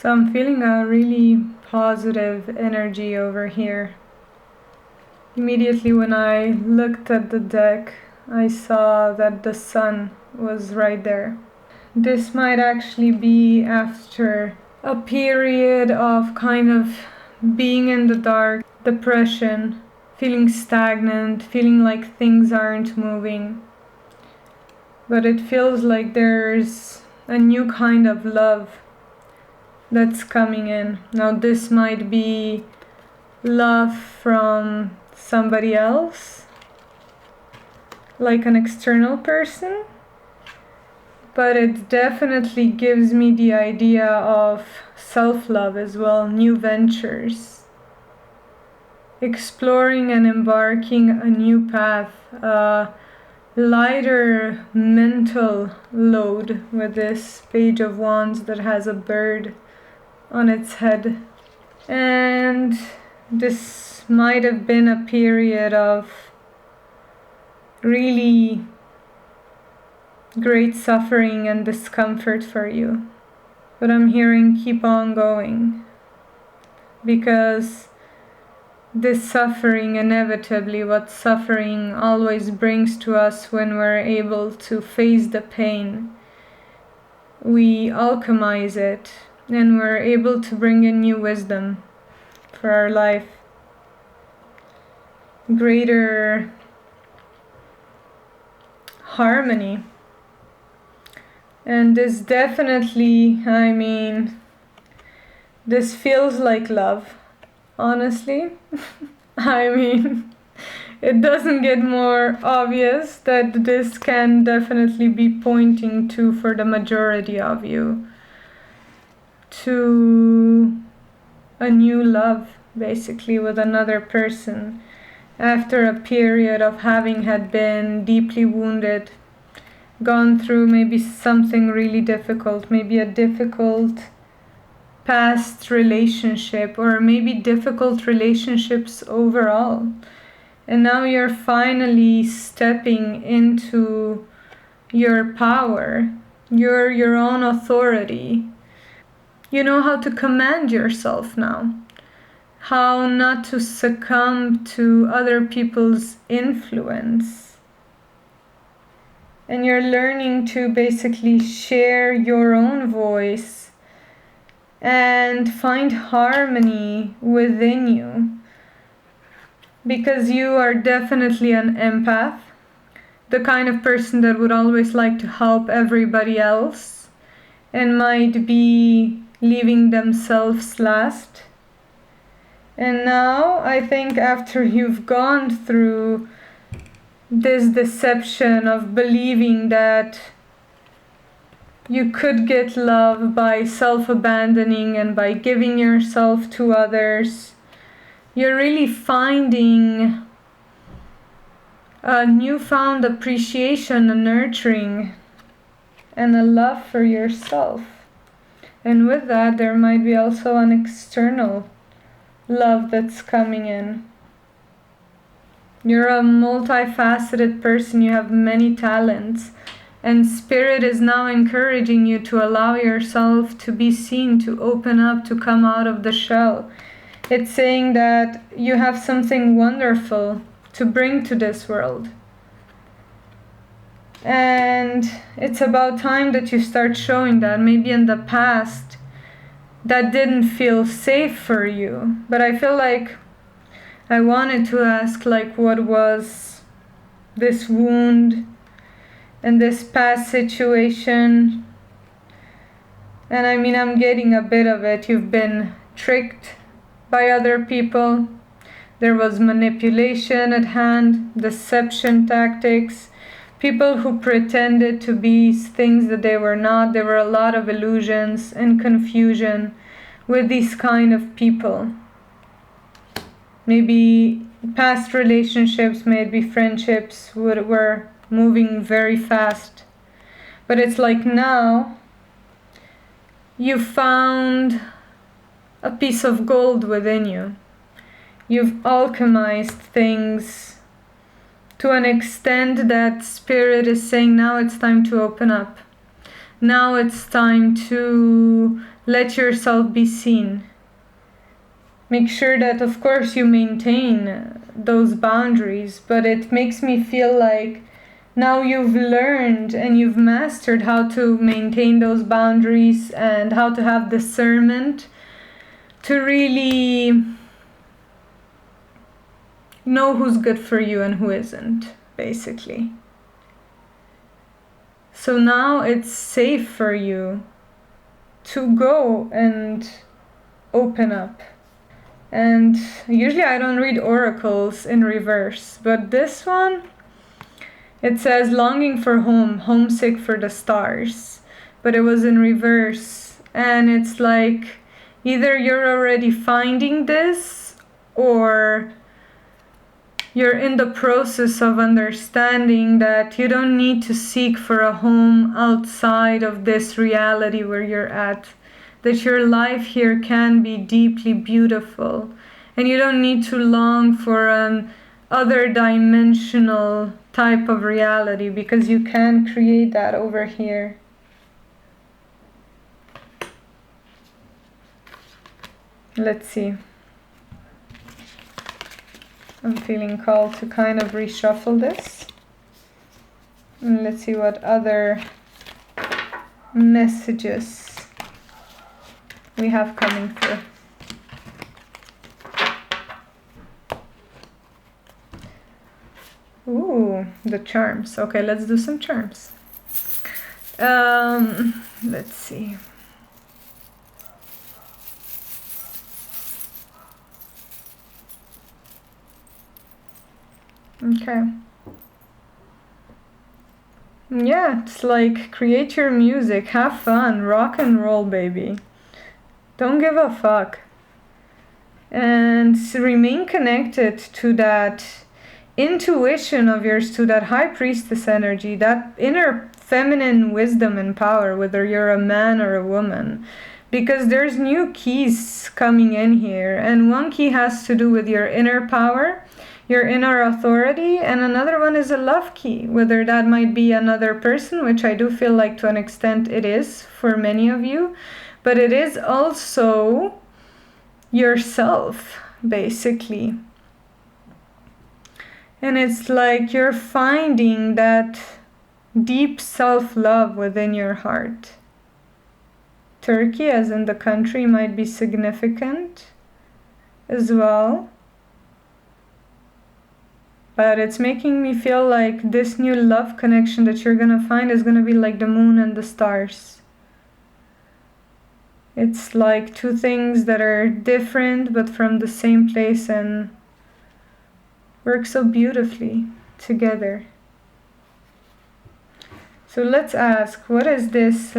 So I'm feeling a really positive energy over here. Immediately when I looked at the deck, I saw that the sun was right there. This might actually be after a period of kind of being in the dark, depression, feeling stagnant, feeling like things aren't moving. But it feels like there's a new kind of love that's coming in. Now this might be love from somebody else, like an external person, but it definitely gives me the idea of self-love as well, new ventures, exploring and embarking a new path, a lighter mental load with this Page of Wands that has a bird on its head. And this might have been a period of really great suffering and discomfort for you. But I'm hearing keep on going, because this suffering, inevitably, what suffering always brings to us when we're able to face the pain, we alchemize it and we're able to bring in new wisdom for our life, greater harmony. And this definitely, this feels like love, honestly. It doesn't get more obvious that this can definitely be pointing to, for the majority of you, to a new love, basically, with another person, after a period of having had been deeply wounded, gone through maybe something really difficult, maybe a difficult past relationship, or maybe difficult relationships overall. And now you're finally stepping into your power. You're your own authority. You know how to command yourself now. How not to succumb to other people's influence. And you're learning to basically share your own voice and find harmony within you. Because you are definitely an empath, the kind of person that would always like to help everybody else and might be leaving themselves last. And now I think after you've gone through this deception of believing that you could get love by self-abandoning and by giving yourself to others, you're really finding a newfound appreciation, a nurturing, and a love for yourself. And with that, there might be also an external love that's coming in. You're a multifaceted person, you have many talents, and Spirit is now encouraging you to allow yourself to be seen, to open up, to come out of the shell. It's saying that you have something wonderful to bring to this world. And it's about time that you start showing that. Maybe in the past that didn't feel safe for you. But I feel like I wanted to ask, like, what was this wound and this past situation? And I'm getting a bit of it. You've been tricked by other people. There was manipulation at hand, deception tactics, people who pretended to be things that they were not. There were a lot of illusions and confusion with these kind of people. Maybe past relationships, maybe friendships were moving very fast. But it's like now you found a piece of gold within you. You've alchemized things to an extent that Spirit is saying now it's time to open up. Now it's time to let yourself be seen. Make sure that, of course, you maintain those boundaries, but it makes me feel like now you've learned and you've mastered how to maintain those boundaries and how to have discernment to really know who's good for you and who isn't, basically. So now it's safe for you to go and open up. And usually I don't read oracles in reverse, but this one, it says longing for home, homesick for the stars, but it was in reverse. And it's like either you're already finding this or you're in the process of understanding that you don't need to seek for a home outside of this reality where you're at. That your life here can be deeply beautiful. And you don't need to long for an other dimensional type of reality because you can create that over here. Let's see. I'm feeling called to kind of reshuffle this. And let's see what other messages we have coming through. Ooh, the charms. Okay, let's do some charms. Let's see. Okay. Yeah, it's like create your music, have fun, rock and roll, baby. Don't give a fuck. And remain connected to that intuition of yours, to that high priestess energy, that inner feminine wisdom and power, whether you're a man or a woman. Because there's new keys coming in here. And one key has to do with your inner power, your inner authority, and another one is a love key, whether that might be another person, which I do feel like to an extent it is for many of you, but it is also yourself, basically. And it's like you're finding that deep self-love within your heart. Turkey, as in the country, might be significant as well. But it's making me feel like this new love connection that you're gonna find is gonna be like the moon and the stars. It's like two things that are different but from the same place and work so beautifully together. So let's ask, what is this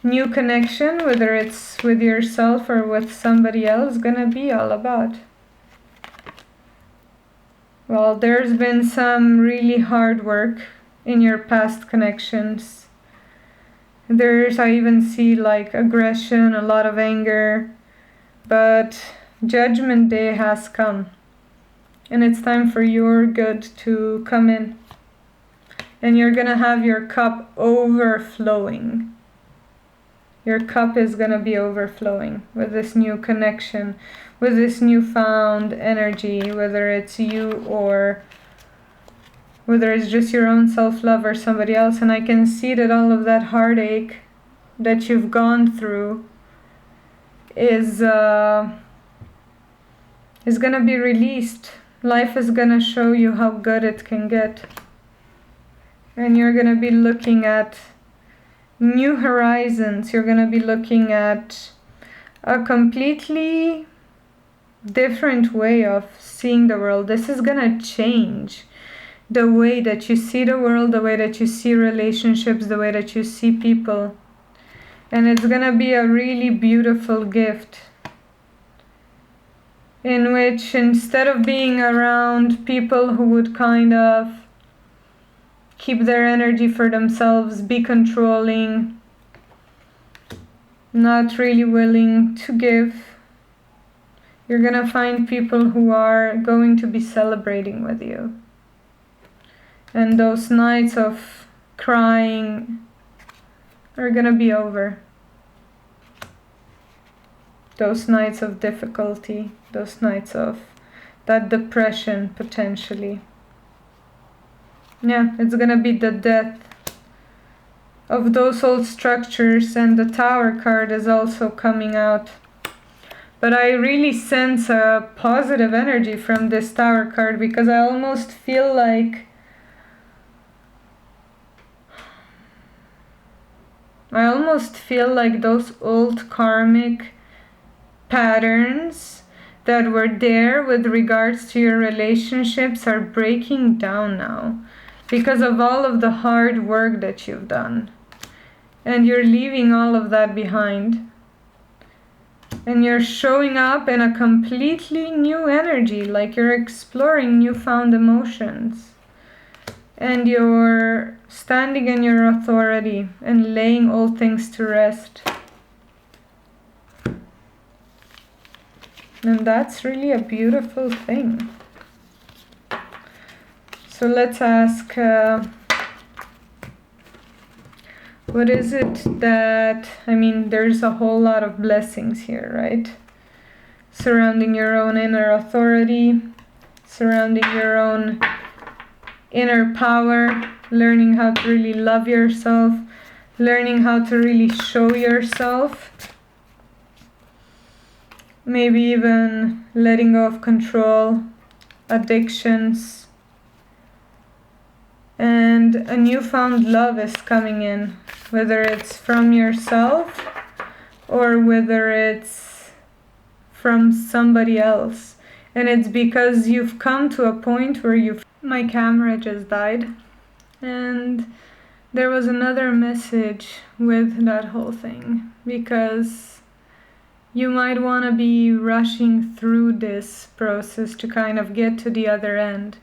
new connection, whether it's with yourself or with somebody else, gonna be all about? Well, there's been some really hard work in your past connections. I even see like aggression, a lot of anger, but Judgment Day has come. And it's time for your good to come in. And you're gonna have your cup overflowing. Your cup is gonna be overflowing with this new connection, with this newfound energy, whether it's you or whether it's just your own self-love or somebody else. And I can see that all of that heartache that you've gone through is gonna be released. Life is gonna show you how good it can get. And you're gonna be looking at new horizons. You're gonna be looking at a completely different way of seeing the world. This is gonna change the way that you see the world, the way that you see relationships, the way that you see people. And it's gonna be a really beautiful gift in which, instead of being around people who would kind of keep their energy for themselves, be controlling, not really willing to give, you're gonna find people who are going to be celebrating with you. And those nights of crying are gonna be over. those nights of difficulty, those nights of that depression potentially. Yeah, it's gonna be the death of those old structures, and the Tower card is also coming out. But I really sense a positive energy from this Tower card, because I almost feel like those old karmic patterns that were there with regards to your relationships are breaking down now because of all of the hard work that you've done. And you're leaving all of that behind. And you're showing up in a completely new energy, like you're exploring newfound emotions. And you're standing in your authority and laying all things to rest. And that's really a beautiful thing. So let's ask, what is it that, there's a whole lot of blessings here, right? Surrounding your own inner authority, surrounding your own inner power, learning how to really love yourself, learning how to really show yourself. Maybe even letting go of control, addictions. And a newfound love is coming in, whether it's from yourself or whether it's from somebody else. And it's because you've come to a point where my camera just died. And there was another message with that whole thing, because you might want to be rushing through this process to kind of get to the other end.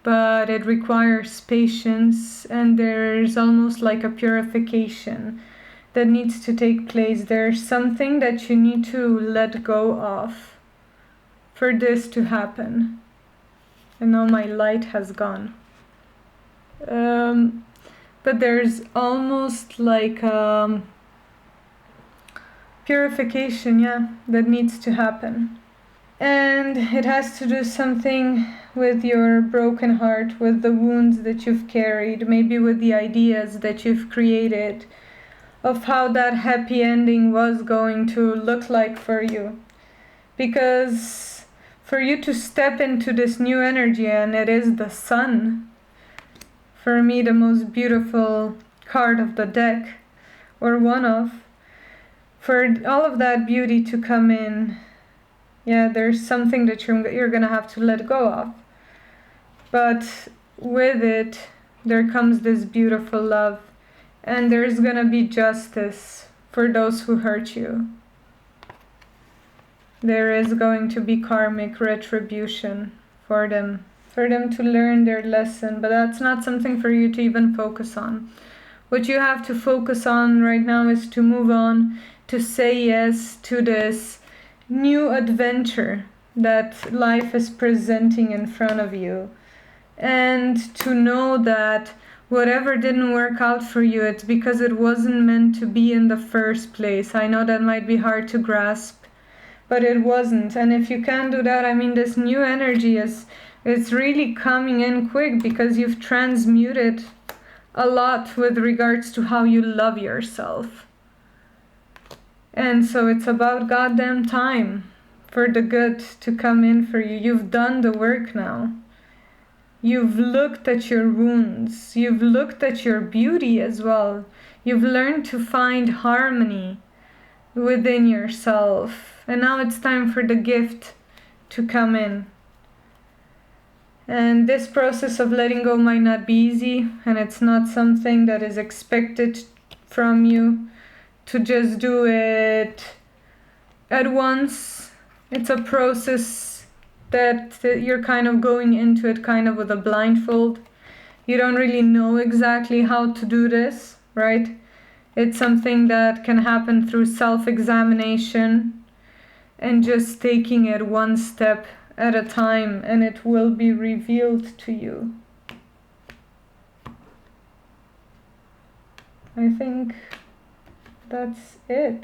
But it requires patience, and there's almost like a purification that needs to take place. There's something that you need to let go of for this to happen. And now my light has gone. But there's almost like purification, that needs to happen. And it has to do something with your broken heart, with the wounds that you've carried, maybe with the ideas that you've created of how that happy ending was going to look like for you. Because for you to step into this new energy, and it is the sun, for me the most beautiful card of the deck, or one of, for all of that beauty to come in, there's something that you're gonna have to let go of. But with it, there comes this beautiful love, and there's gonna be justice for those who hurt you. There is going to be karmic retribution for them to learn their lesson, but that's not something for you to even focus on. What you have to focus on right now is to move on, to say yes to this new adventure that life is presenting in front of you, and to know that whatever didn't work out for you, it's because it wasn't meant to be in the first place. I know that might be hard to grasp, but it wasn't. And if you can't do that, this new energy it's really coming in quick, because you've transmuted a lot with regards to how you love yourself. And so it's about goddamn time for the good to come in for you. You've done the work now. You've looked at your wounds. You've looked at your beauty as well. You've learned to find harmony within yourself. And now it's time for the gift to come in. And this process of letting go might not be easy, and it's not something that is expected from you to just do it at once. It's a process that you're kind of going into it kind of with a blindfold. You don't really know exactly how to do this, right? It's something that can happen through self-examination and just taking it one step at a time, and it will be revealed to you. I think that's it.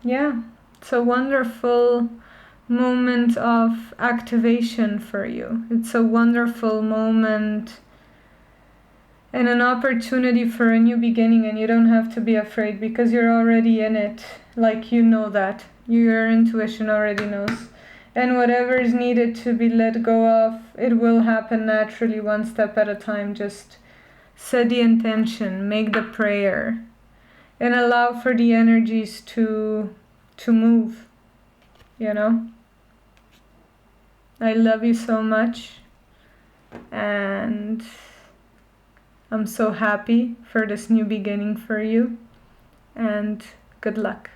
yeah, it's a wonderful moment of activation for you. It's a wonderful moment and an opportunity for a new beginning, and you don't have to be afraid because you're already in it. Like, you know that. Your intuition already knows. And whatever is needed to be let go of, it will happen naturally, one step at a time. Just set the intention, make the prayer, and allow for the energies to move, you know? I love you so much, and I'm so happy for this new beginning for you, and good luck.